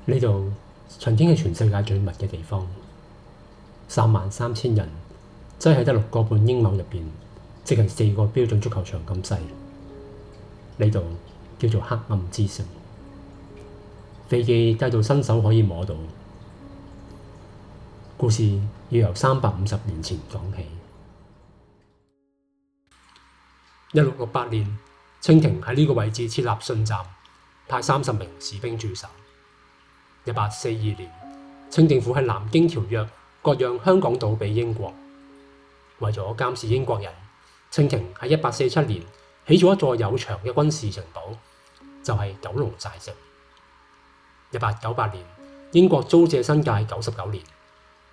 呢度曾經係全世界最密嘅地方，33000人擠喺得6個半英畝入邊，即係4個標準足球場咁細。呢度叫做黑暗之城，飛機低到伸手可以摸到。故事要由350年前講起。1668年，清廷喺呢個位置設立信站，派30名士兵駐守。1842年，清政府喺南京條約割讓香港島俾英國。為咗監視英國人，清廷喺1847年起咗一座有牆嘅軍事城堡，就係九龍寨城。1898年，英國租借新界99年，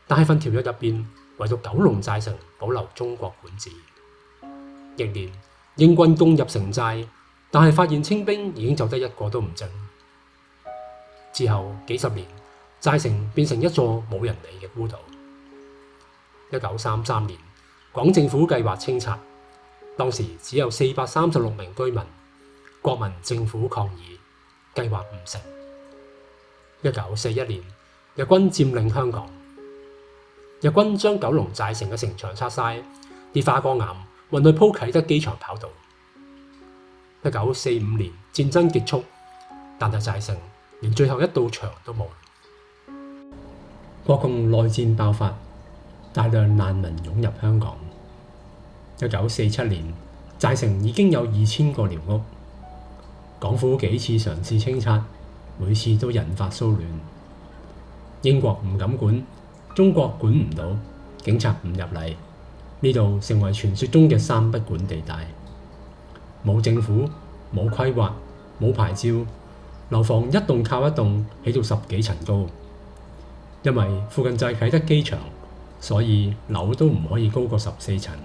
但係份條約入邊唯獨九龍寨城保留中國管治。翌年，英軍攻入城寨，但係發現清兵已經走得一個都唔剩。之後幾十年，寨城變成一座冇人理嘅孤島。1933年，廣政府計劃清拆，當時只有436名居民，國民政府抗議，計劃唔成。1941年，日軍佔領香港，日軍將九龍寨城嘅城牆拆晒，啲花崗岩運去鋪啟德機場跑道。1945年，戰爭結束，但係寨城連最後一道牆都冇。國共內戰爆發，大量難民湧入香港。1947年，寨城已經有2000個寮屋。港府幾次嘗試清拆，每次都引發騷亂。英國唔敢管，中國管唔到，警察唔入嚟，呢度成為傳說中嘅三不管地帶。冇政府，冇規劃，冇牌照，樓房一棟靠一棟，起到10幾層高。因為附近就係啟德機場，所以樓都唔可以高過14層。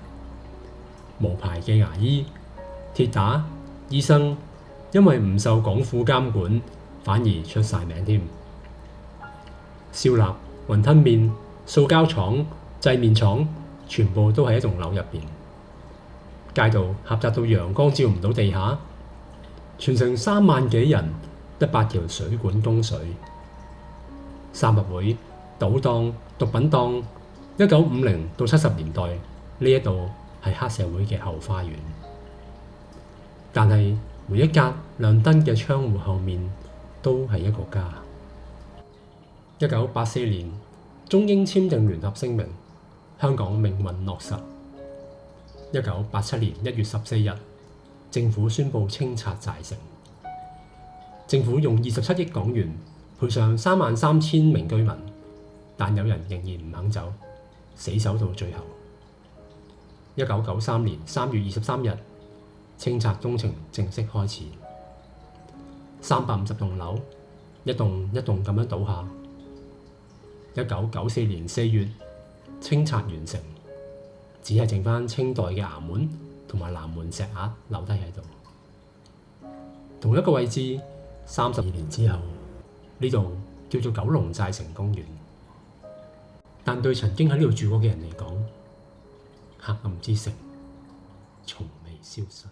無牌嘅牙醫、鐵打、醫生，因為唔受港府監管，反而出晒名添。燒臘、雲吞麵、塑膠廠、製麵廠，全部都喺一棟樓入邊。街道狹窄到陽光照唔到地下，全城3萬幾人，得8條水管供水。三合會、賭檔、毒品檔，1950到70年代呢一度係黑社會嘅後花園。但係每一格亮燈嘅窗戶後面都係一個家。1984年，中英簽訂聯合聲明，香港命運落實。1987年1月14日，政府宣布清拆寨城。政府用27億港元賠償33000名居民，但有人仍然唔肯走，死守到最後。1993年3月23日，清拆工程正式開始。350棟樓，一棟一棟咁樣倒下。1994年4月，清拆完成，只係剩返清代嘅衙門同埋南門石額留低喺度。同一個位置，32年之後，呢度叫做九龍寨城公園。但對曾經喺呢度住過嘅人嚟講，黑暗之城從未消失。